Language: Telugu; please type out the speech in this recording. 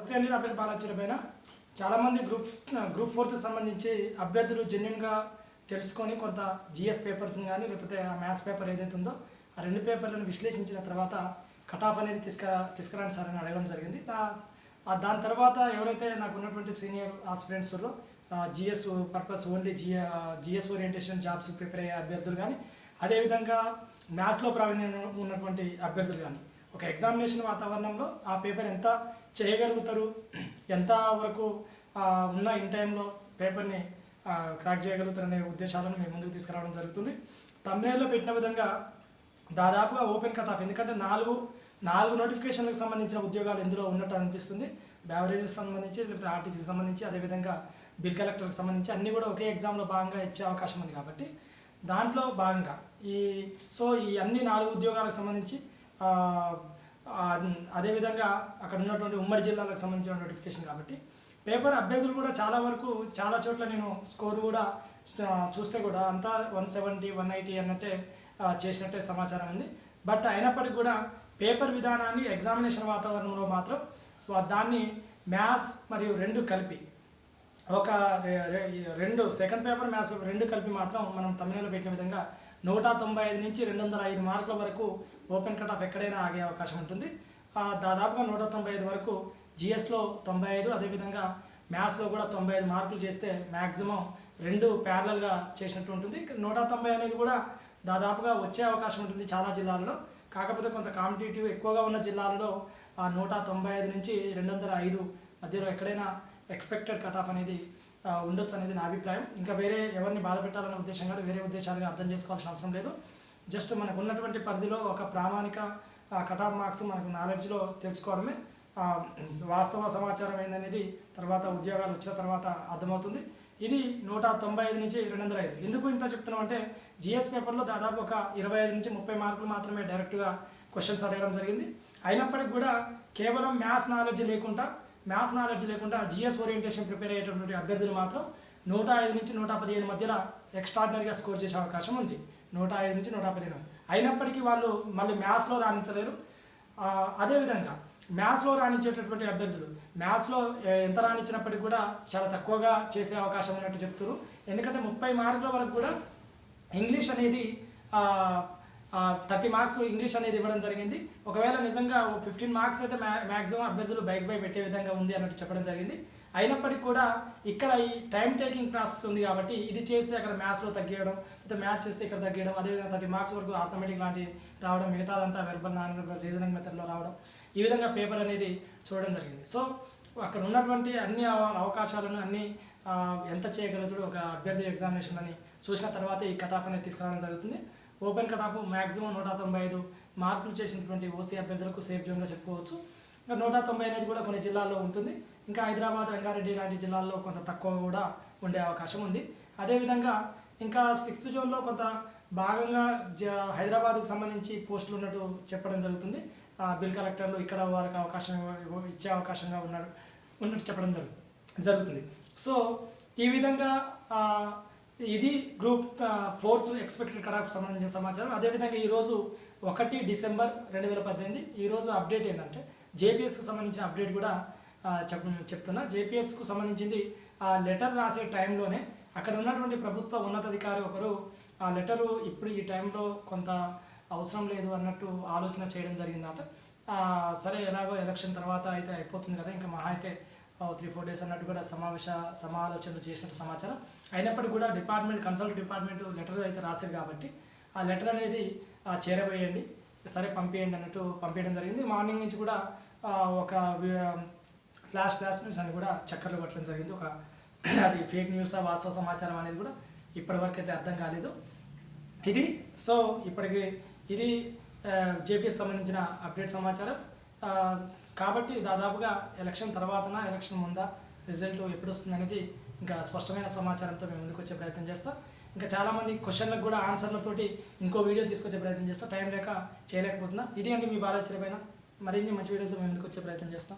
నమస్తే అండి, నా పేరు బాలాచీరపైన. చాలామంది గ్రూప్ 4కి సంబంధించి అభ్యర్థులు జెన్యున్గా తెలుసుకొని కొంత జిఎస్ పేపర్స్ని కానీ లేకపోతే ఆ మ్యాథ్స్ పేపర్ ఏదైతే ఉందో ఆ రెండు పేపర్లను విశ్లేషించిన తర్వాత కట్ ఆఫ్ అనేది తీసుకురాండి సార్ అని అడగడం జరిగింది. దాని తర్వాత ఎవరైతే నాకు ఉన్నటువంటి సీనియర్ ఆస్పిరెంట్స్లో GS purpose only GS orientation jobs prepare అయ్యే అభ్యర్థులు కానీ అదేవిధంగా మ్యాథ్స్లో ప్రావీణ్యం ఉన్నటువంటి అభ్యర్థులు కానీ ఒక ఎగ్జామినేషన్ వాతావరణంలో ఆ పేపర్ ఎంత చేయగలుగుతారు, ఎంత వరకు ఉన్న ఇన్ టైంలో పేపర్ని క్రాక్ చేయగలుగుతారనే ఉద్దేశాలను మేము ముందుకు తీసుకురావడం జరుగుతుంది. థంబ్నెయిల్లో పెట్టిన విధంగా దాదాపుగా ఓపెన్ కట్ ఆఫ్, ఎందుకంటే నాలుగు నోటిఫికేషన్లకు సంబంధించిన ఉద్యోగాలు ఇందులో ఉన్నట్టు అనిపిస్తుంది. బ్యావరేజెస్ సంబంధించి లేకపోతే ఆర్టీసీకి సంబంధించి అదేవిధంగా బిల్ కలెక్టర్కి సంబంధించి అన్నీ కూడా ఒకే ఎగ్జామ్లో భాగంగా ఇచ్చే అవకాశం ఉంది. కాబట్టి దాంట్లో భాగంగా ఈ అన్ని 4 ఉద్యోగాలకు సంబంధించి అదేవిధంగా అక్కడ ఉన్నటువంటి ఉమ్మడి జిల్లాలకు సంబంధించిన నోటిఫికేషన్ కాబట్టి పేపర్ అభ్యర్థులు కూడా చాలా చోట్ల నేను స్కోర్ కూడా చూస్తే కూడా అంతా 170, 180 అన్నట్టే చేసినట్టే సమాచారం ఉంది. బట్ అయినప్పటికీ కూడా పేపర్ విధానాన్ని ఎగ్జామినేషన్ వాతావరణంలో మాత్రం దాన్ని మ్యాథ్స్ మరియు రెండు కలిపి సెకండ్ పేపర్ మ్యాథ్స్ పేపర్ రెండు కలిపి మాత్రం మనం తమిళలో పెట్టిన విధంగా 195 నుంచి 205 మార్కుల వరకు ఓపెన్ కట్ ఆఫ్ ఎక్కడైనా ఆగే అవకాశం ఉంటుంది. దాదాపుగా 195 వరకు జిఎస్లో 95, అదేవిధంగా మ్యాథ్స్లో కూడా 95 మార్కులు చేస్తే మ్యాక్సిమం రెండు ప్యారలల్గా చేసినట్టు ఉంటుంది. 190 అనేది కూడా దాదాపుగా వచ్చే అవకాశం ఉంటుంది చాలా జిల్లాల్లో. కాకపోతే కొంత కాంపిటేటివ్ ఎక్కువగా ఉన్న జిల్లాల్లో 195 నుంచి 205 మధ్యలో ఎక్కడైనా ఎక్స్పెక్టెడ్ కట్ ఆఫ్ అనేది ఉండొచ్చు అనేది నా అభిప్రాయం. ఇంకా వేరే ఎవరిని బాధ పెట్టాలనే ఉద్దేశం కాదు, వేరే ఉద్దేశాలుగా అర్థం చేసుకోవాల్సిన అవసరం లేదు. జస్ట్ మనకు ఉన్నటువంటి పరిధిలో ఒక ప్రామాణిక కట్ ఆఫ్ మార్క్స్ మనకు నాలెడ్జ్లో తెలుసుకోవడమే. వాస్తవ సమాచారం ఏందనేది తర్వాత ఉద్యోగాలు వచ్చిన తర్వాత అర్థమవుతుంది. ఇది 195 నుంచి 205. ఎందుకు ఇంత చెప్తున్నాం అంటే జిఎస్ పేపర్లో దాదాపు ఒక 25 నుంచి 30 మార్కులు మాత్రమే డైరెక్ట్గా క్వశ్చన్స్ అడగడం జరిగింది. అయినప్పటికీ కూడా కేవలం మ్యాథ్స్ నాలెడ్జ్ లేకుండా జిఎస్ ఓరియంటేషన్ ప్రిపేర్ అయ్యేటటువంటి అభ్యర్థులు మాత్రం 105 నుంచి 115 మధ్యలో ఎక్స్ట్రాడినరీగా స్కోర్ చేసే అవకాశం ఉంది. 105 నుంచి 115. అయినప్పటికీ వాళ్ళు మళ్ళీ మ్యాథ్స్లో రాణించలేరు. అదేవిధంగా మ్యాథ్స్లో రాణించేటటువంటి అభ్యర్థులు మ్యాథ్స్లో ఎంత రాణించినప్పటికీ కూడా చాలా తక్కువగా చేసే అవకాశం ఉన్నట్టు చెప్తున్నారు. ఎందుకంటే 30 మార్కుల వరకు కూడా ఇంగ్లీష్ అనేది 30 మార్క్స్ ఇంగ్లీష్ అనేది ఇవ్వడం జరిగింది. ఒకవేళ నిజంగా 15 మార్క్స్ అయితే మ్యాక్సిమం అభ్యర్థులు బైక్ పెట్టే విధంగా ఉంది అన్నట్టు చెప్పడం జరిగింది. అయినప్పటికీ కూడా ఇక్కడ ఈ టైం టేకింగ్ ప్రాసెస్ ఉంది కాబట్టి ఇది చేస్తే అక్కడ మ్యాథ్స్లో తగ్గేయడం, అయితే మ్యాథ్స్ చేస్తే ఇక్కడ తగ్గేయడం, అదేవిధంగా 30 మార్క్స్ వరకు ఆర్థమెటిక్ లాంటి రావడం, మిగతాదంతా వెర్బల్ నాన్ వెర్బల్ రీజనింగ్ మెథడ్లో రావడం, ఈ విధంగా పేపర్ అనేది చూడడం జరిగింది. సో అక్కడ ఉన్నటువంటి అన్ని అవకాశాలను అన్ని ఎంత చేయగలుగుతాడు ఒక అభ్యర్థి ఎగ్జామినేషన్ అని చూసిన తర్వాత ఈ కట్ ఆఫ్ అనేది తీసుకురావడం జరుగుతుంది. ఓపెన్ కట్ ఆఫ్ మ్యాక్సిమం 195 మార్కులు చేసినటువంటి ఓసీ అభ్యర్థులకు సేఫ్ జోన్గా చెప్పుకోవచ్చు. ఇంకా 190 అనేది కూడా కొన్ని జిల్లాల్లో ఉంటుంది. ఇంకా హైదరాబాద్, రంగారెడ్డి లాంటి జిల్లాల్లో కొంత తక్కువ కూడా ఉండే అవకాశం ఉంది. అదేవిధంగా ఇంకా 6th జోన్లో కొంత భాగంగా హైదరాబాద్కు సంబంధించి పోస్టులు ఉన్నట్టు చెప్పడం జరుగుతుంది. బిల్ కలెక్టర్లు ఇక్కడ వారికి ఇచ్చే అవకాశంగా ఉన్నట్టు చెప్పడం జరుగుతుంది. సో ఈ విధంగా ఇది group 4th expected cut off సంబంధించిన సమాచారం. అదేవిధంగా ఈరోజు 1 డిసెంబర్ 2018 ఈరోజు అప్డేట్ ఏంటంటే జేపీఎస్కు సంబంధించిన అప్డేట్ కూడా చెప్తున్నా. జేపీఎస్కు సంబంధించింది ఆ లెటర్ రాసే టైంలోనే అక్కడ ఉన్నటువంటి ప్రభుత్వ ఉన్నతాధికారి ఒకరు ఆ లెటరు ఇప్పుడు ఈ టైంలో కొంత అవసరం లేదు అన్నట్టు ఆలోచన చేయడం జరిగిందట. సరే ఎలాగో ఎలక్షన్ తర్వాత అయితే అయిపోతుంది కదా, ఇంకా మహా అయితే 3-4 డేస్ అన్నట్టు కూడా సమాలోచనలు చేసినట్టు సమాచారం. అయినప్పటికీ కూడా కన్సల్ట్ డిపార్ట్మెంట్ లెటర్ అయితే రాశారు కాబట్టి ఆ లెటర్ అనేది చేరవేయండి, సరే పంపించండి అన్నట్టు పంపించడం జరిగింది. మార్నింగ్ నుంచి కూడా ఒక ఫ్లాష్ న్యూస్ అని కూడా చక్కర్లు కొట్టడం జరిగింది. అది ఫేక్ న్యూస్ వాస్తవ సమాచారం అనేది కూడా ఇప్పటివరకు అయితే అర్థం కాలేదు. ఇప్పటికి ఇది జేపీఎస్ సంబంధించిన అప్డేట్ సమాచారం. కాబట్టి దాదాపుగా ఎలక్షన్ తర్వాతనా ఎలక్షన్ ముందా రిజల్ట్ ఎప్పుడు వస్తుంది అనేది ఇంకా స్పష్టమైన సమాచారంతో మేము ముందుకు వచ్చే ప్రయత్నం చేస్తాం. ఇంకా చాలామంది క్వశ్చన్లకు కూడా ఆన్సర్లతోటి ఇంకో వీడియో తీసుకొచ్చే ప్రయత్నం చేస్తాం. టైం లేక చేయలేకపోతున్నా. ఇది అండి మీ బాలాచీరపైన మరిన్ని మంచి వీడియోతో మేము ముందుకు వచ్చే ప్రయత్నం చేస్తాం.